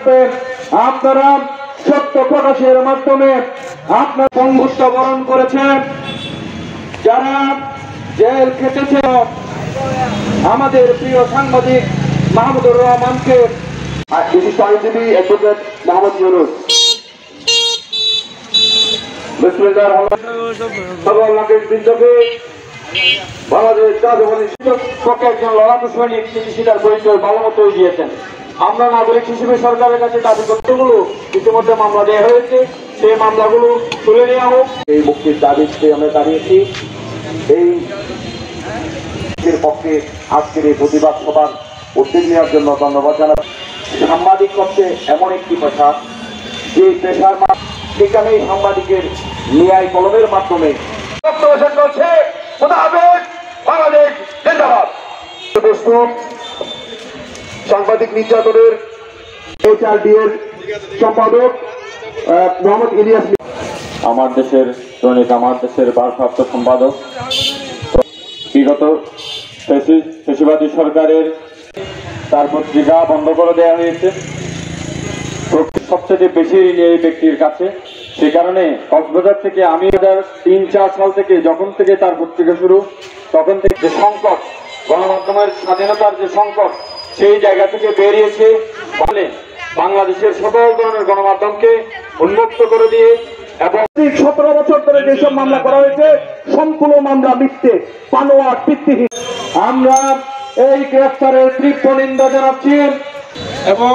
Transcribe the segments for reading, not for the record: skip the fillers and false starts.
যাতে আপনারা সত্য প্রকাশের মাধ্যমে আপনার সংঘর্ষ বরণ করেছেন, যারা জেল খেটেছে আমাদের প্রিয় সাংবাদিক মাহমুদুর রহমানকে, বিশিষ্ট আইনজীবী অ্যাডভোকেট মোহাম্মদ ইউনুস, বাংলাদেশ পক্ষে একজন লড়াকু সৈনিক, তিনি সেটার পরিচয় ভালো মতোই দিয়েছেন। আমরা নাগরিক হিসেবে সরকারের কাছে দাবি করতেগুলো ইতিমধ্যে মামলা দেওয়া হয়েছে, সেই মামলাগুলো তুলে নেওয়া হোক। এই মুক্তির দাবিতে আমরা দাঁড়িয়েছি। এই পক্ষে আজকের এই প্রতিবাদ সভার উদ্যোগ নেওয়ার জন্য ধন্যবাদ জানাই। সাংবাদিক করতে এমন একটি পেশা, যে পেশার সেখানেই সাংবাদিকের ন্যায় কলমের মাধ্যমে চলছে। বাংলাদেশ জিন্দাবাদ। সাংবাদিক নির্যাতনের HRD এর সম্পাদক মোহাম্মদ ইলিয়াস, আমার দেশের দৈনিক আমার দেশের ভারপ্রাপ্ত সম্পাদক। বিগত ফ্যাসিবাদী সরকারের তার পত্রিকা বন্ধ করে দেওয়া হয়েছে, সবচেয়ে বেশি ঋণ এই ব্যক্তির কাছে। সে কারণে কক্সবাজার থেকে আমি 2003-4 সাল থেকে যখন থেকে তার পত্রিকা শুরু, তখন থেকে যে সংকট, গণমাধ্যমের স্বাধীনতার যে সংকট, সেই জায়গা থেকে বেরিয়েছে বলে বাংলাদেশের সকল ধরনের গণমাধ্যমকে উন্মুক্ত করে দিয়ে, এবং 17 বছর ধরে যেসব মামলা করা হয়েছে সম্পূর্ণ মামলা মিথ্যে, বানোয়াট, ভিত্তিহীন। আমরা এই গ্রেফতারের তীব্র নিন্দা জানাচ্ছি। এবং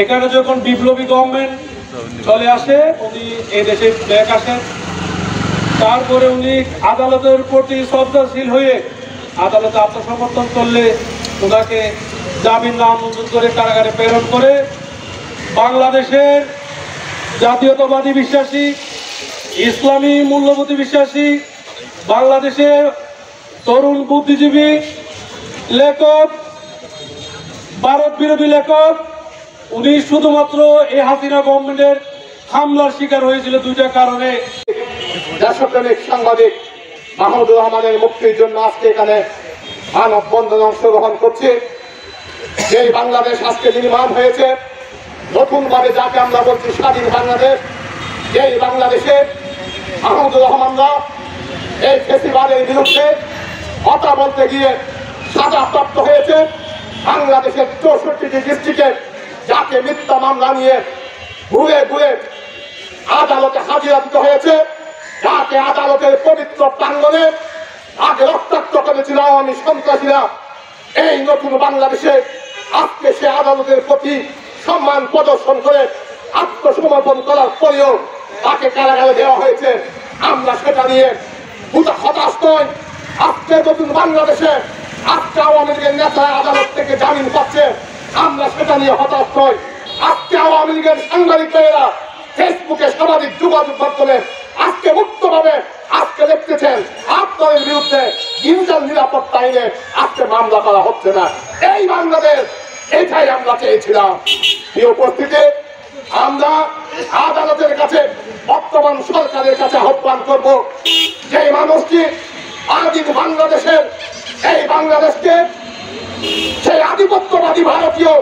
এখানে যখন বিপ্লবী গভর্নমেন্ট চলে আসে, উনি এই দেশে ব্যাক আসেন, তারপরে উনি আদালতের প্রতি শ্রদ্ধাশীল হয়ে আদালতে আত্মসমর্পণ করলে ওনাকে জামিন নামঞ্জুর করে কারাগারে প্রেরণ করে বাংলাদেশের জাতীয়তাবাদী বিশ্বাসী, ইসলামী মূল্যবোধী বিশ্বাসী, বাংলাদেশের তরুণ বুদ্ধিজীবী লেখক, ভারত বিরোধী লেখক, উনি শুধুমাত্র এই হাসিনা গভর্নমেন্টের হামলার শিকার হয়েছিল দুইটা কারণে। দেশপ্রেমিক সাংবাদিক মাহমুদুর রহমানের মুক্তির জন্য আজকে এখানে মানববন্ধনে অংশগ্রহণ করছে। এই বাংলাদেশ আজকে নির্মাণ হয়েছে নতুন ভাবে, যাকে আমরা বলছি স্বাধীন বাংলাদেশ। এই বাংলাদেশে মাহমুদুর রহমানরা এই ফ্যাসিবাদের বিরুদ্ধে কথা বলতে গিয়ে সাজাপ্রাপ্ত হয়েছে। বাংলাদেশের 64টি ডিস্ট্রিক্টে যাকে মিথ্যা মামলা নিয়ে ঘুরে ঘুরে আদালতে হাজিরা দিতে হয়েছে, যাকে আদালতের পবিত্র প্রাঙ্গণে আগে রক্তাক্ত করেছিল আওয়ামী সন্ত্রাসীরা, এই নতুন বাংলাদেশে আজকে সে আদালতের প্রতি সম্মান প্রদর্শন করে আত্মসমর্পণ করার পরেও তাকে কারাগারে দেওয়া হয়েছে। আমরা সেটা নিয়ে হতাশ নই। আজকে নতুন বাংলাদেশে আজকে আওয়ামী লীগের নেতা আদালত থেকে জামিন পাচ্ছে, আমরা সেটা নিয়ে হতাশ নই। আজকে আওয়ামী লীগের সাংবাদিকেরা ফেসবুকে সামাজিক যোগাযোগ মাধ্যমে আজকে মুক্তভাবে আজকে দেখতেছেন আপনাদের বিরুদ্ধে ডিজিটাল নিরাপত্তা আইনে আজকে মামলা করা হচ্ছে না। এই বাংলাদেশ, এটাই আমরা চেয়েছিলাম। এই উপস্থিতি আমরা আদালতের কাছে, বর্তমান সরকারের কাছে আহ্বান করব, যে মানুষটি আদিম বাংলাদেশের এই বাংলাদেশকে সেই আধিপত্যবাদী ভারতীয়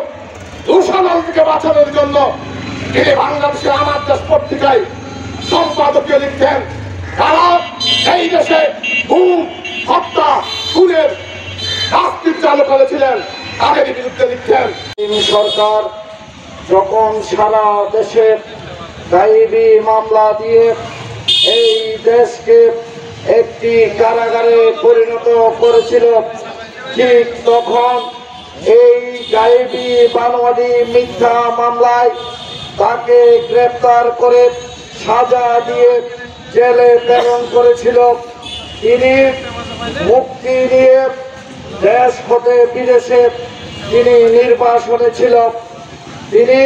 দূষণাল থেকে বাঁচানোর জন্য তিনি বাংলাদেশের আমার দেশ পত্রিকায় সম্পাদকীয় লিখতেন। তারা এই দেশে গুম, হত্যা, খুনের রাজনীতি চালু করেছিলেন, তাদের বিরুদ্ধে লিখতেন। সরকার যখন সারা দেশে গায়েবী মামলা দিয়ে এই দেশকে একটি কারাগারে পরিণত করেছিল, ঠিক তখন এই গায়েবী বানোয়ারি মিথ্যা মামলায় তাকে গ্রেফতার করে সাজা দিয়ে জেলে প্রেরণ করেছিল। তিনি মুক্তি নিয়ে দেশ হতে বিদেশে তিনি নির্বাসনে ছিল। তিনি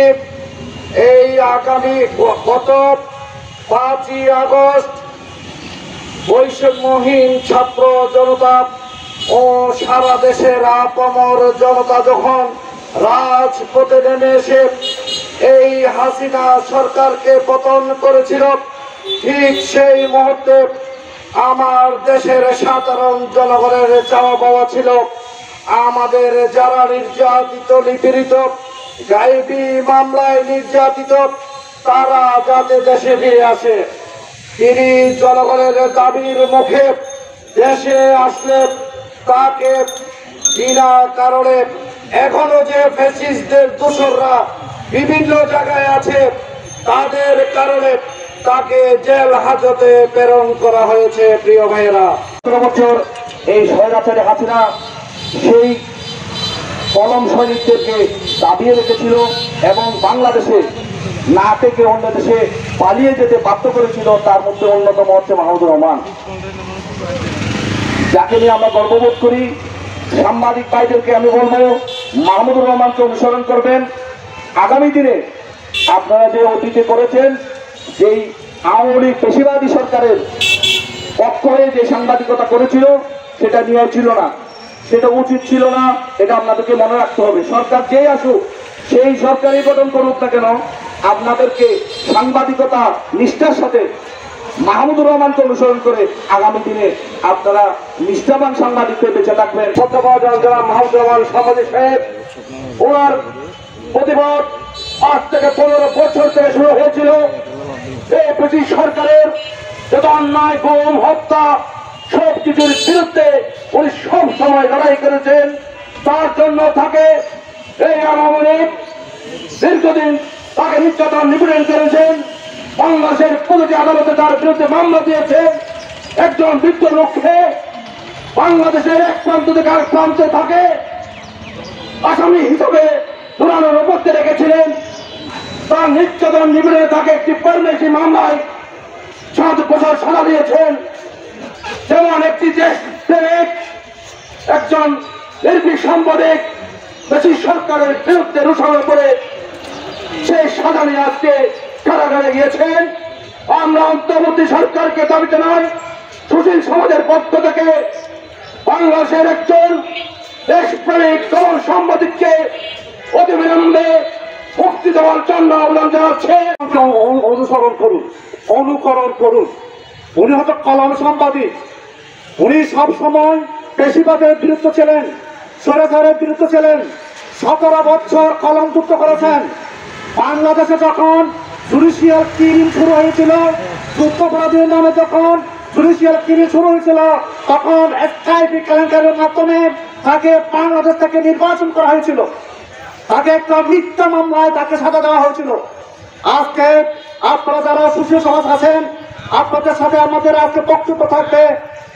এই আগামী গত 5ই আগস্ট বৈষম্যহীন ছাত্র জনতা ও সারা দেশের আপামর জনতা যখন রাজপথে নেমে এসে এই হাসিনা সরকারকে পতন করেছিল, ঠিক সেই মুহূর্তে আমার দেশের সাধারণ জনগণের চাওয়া পাওয়া ছিল আমাদের যারা নির্যাতিত, নিপীড়িত, গায়েবী মামলায় নির্যাতিত তারা যাতে দেশে ফিরে আসে, তিনি জনগণের দাবির মুখে দেশে আসলে তাকে বিনা কারণে এখনো যে ফ্যাসিস্টদের দোসররা বিভিন্ন জায়গায় আছে তাদের কারণে তাকে জেল হাজতে প্রেরণ করা হয়েছে। প্রিয় ভাইয়েরা, ১৭ বছর এই স্বৈরাচারী হাসিনা সেই কলম সৈনিকদেরকে দাবিয়ে রেখেছিল এবং বাংলাদেশে না থেকে অন্য দেশে পালিয়ে যেতে বাধ্য করেছিল। তার মধ্যে অন্যতম হচ্ছে মাহমুদুর রহমান, যাকে নিয়ে আমরা গর্ববোধ করি। সাংবাদিক ভাইদেরকে আমি বলবো, মাহমুদুর রহমানকে অনুসরণ করবেন। আগামী দিনে আপনারা যে অতীতে করেছেন, যেই আওয়ামী লীগ পেশিবাদী সরকারের পক্ষ হয়ে যে সাংবাদিকতা করেছিল, সেটা নিয়ে ছিল না, সেটা উচিত ছিল না। এটা আপনাদেরকে মনে রাখতে হবে। সরকার যেই আসুক, সেই সরকারই গঠন করুক না কেন, আপনাদেরকে সাংবাদিকতা নিষ্ঠার সাথে মাহমুদুর রহমানকে অনুসরণ করে আগামী দিনে আপনারা নিষ্ঠাবান সাংবাদিকদের বেঁচে থাকবেন। যারা মাহমুদুর রহমান সাংবাদিক সাহেব, ওনার প্রতিবাদ আজ থেকে 15 বছর থেকে শুরু হয়েছিল। এই ব্রিটিশ সরকারের যত অন্যায়, গুম, হত্যা সব কিছুর বিরুদ্ধে উনি সব সময় লড়াই করেছেন। তার জন্য তাকে এই আওয়ামী লীগ দীর্ঘদিন তাকে নির্যাতন নিপীড়ন করেছেন। বাংলাদেশের প্রতিটি আদালতে তার বিরুদ্ধে মামলা দিয়েছে। একজন বৃদ্ধ লোককে বাংলাদেশের এক প্রান্ত থেকে আরেক প্রান্তে থাকে আসামি হিসেবে পুরানোর উপস্থিত রেখেছিলেন। তার নির্যাতন নিপীড়নে তাকে একটি পরমেশী মামলায় 7 বছর সাজা দিয়েছেন। যেমন একটি দেশ প্রেমিক, একজন নির্ভীক সাংবাদিক ব্রিটিশ সরকারের বিরুদ্ধে রুষানো করে সেই সাজা নিয়ে আজকে কারাগারে গিয়েছেন। আমরা অন্তর্বর্তী সরকারকে দাবি জানাই, সুশীল সমাজের পক্ষ থেকে বাংলাদেশের একজন দেশপ্রেমিক তরুণ সাংবাদিককে অতিবিলম্বে মুক্তি দেওয়ার জন্য আহ্বান জানাচ্ছে। অনুকরণ করুন। উনি হয়তো কলম সাংবাদিক, উনি সব সময় পেশিবাদের বিরুদ্ধে ছিলেন, স্বৈরাচারের বিরুদ্ধে ছিলেন। 17 বছর কলম যুক্ত করেছেন। বাংলাদেশে যখন জুডিশিয়াল কিলিং শুরু হয়েছিল, যুদ্ধাপরাধীর নামে যখন জুডিশিয়াল কিলিং শুরু হয়েছিল, তখন এসআইপি কেলেঙ্কারির মাধ্যমে তাকে বাংলাদেশ থেকে নির্বাচন করা হয়েছিল। তাকে একটা মিথ্যা মামলায় তাকে সাজা দেওয়া হয়েছিল। আজকে আপনারা যারা সুশীল সমাজ আছেন, আপনাদের সাথে আমাদের আজকে বক্তব্য থাকবে,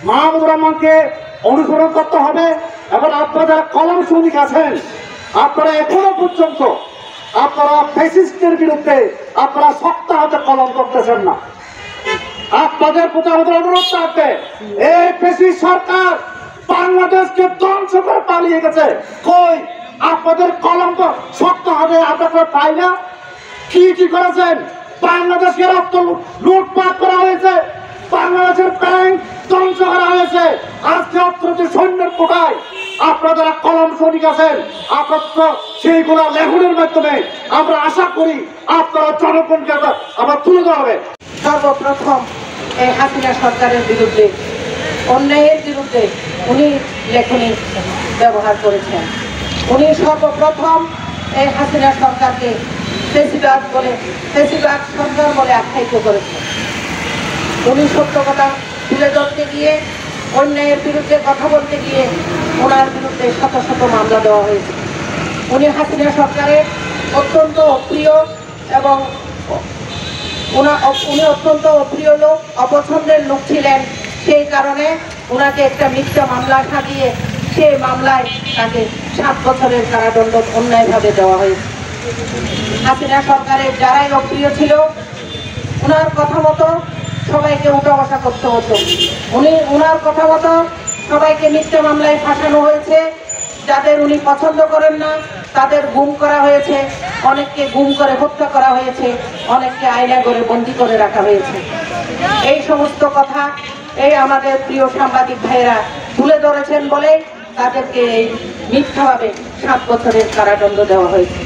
মাহমুদুর রহমানকে অনুসরণ করতে হবে। এবং আপনারা যারা কলম সৈনিক আছেন, আপনারা এখনো পর্যন্ত আপনারা ফ্যাসিস্টের বিরুদ্ধে আপনারা শক্ত হাতে কলম করতেছেন না। আপনাদের প্রতি আমাদের অনুরোধ থাকবে, এই ফ্যাসিস্ট সরকার বাংলাদেশকে ধ্বংস করে পালিয়ে গেছে। কই আপনাদের কলম তো শক্ত হাতে আপনারা পাই না? কি কি করেছেন? বাংলাদেশকে রক্ত লুটপাট করা হয়েছে, বাংলাদেশের ব্যাংক ধ্বংস করা হয়েছে। আজকে অর্থনীতি সৈন্যের কোটায় আপনারা যারা কলম সৈনিক আছেন, আপনারা সেইগুলা লেখনের মাধ্যমে আমরা আশা করি আপনারা জনগণকে আমরা তুলে দেওয়া হবে। সর্বপ্রথম এই হাসিনা সরকারের বিরুদ্ধে, অন্যায়ের বিরুদ্ধে উনি লেখনী ব্যবহার করেছেন। উনি সর্বপ্রথম এই হাসিনা সরকারকে ফেসিবাদ সরকার বলে আখ্যায়িত করেছেন। উনি সত্য কথা তুলে ধরতে গিয়ে, অন্যায়ের বিরুদ্ধে কথা বলতে গিয়ে ওনার বিরুদ্ধে শত শত মামলা দেওয়া হয়েছে। উনি হাসিনা সরকারের অত্যন্ত অপ্রিয় এবং উনি অত্যন্ত অপ্রিয় লোক, অপছন্দের লোক ছিলেন। সেই কারণে ওনাকে একটা মিথ্যা মামলা সাজিয়ে সেই মামলায় তাকে 7 বছরের কারাদণ্ড অন্যায়ভাবে দেওয়া হয়েছে। হাসিনা সরকারের যারাই অপ্রিয় ছিল, ওনার কথা মতো সবাইকে উঠা বসা করতে হতো। ওনার কথা মতো সবাইকে মিথ্যা মামলায় ফাঁসানো হয়েছে। যাদের উনি পছন্দ করেন না তাদের গুম করা হয়েছে, অনেককে গুম করে হত্যা করা হয়েছে, অনেককে আয়না করে বন্দী করে রাখা হয়েছে। এই সমস্ত কথা এই আমাদের প্রিয় সাংবাদিক ভাইয়েরা তুলে ধরেছেন বলে তাদেরকে এই মিথ্যাভাবে 7 বছরের কারাদণ্ড দেওয়া হয়েছে।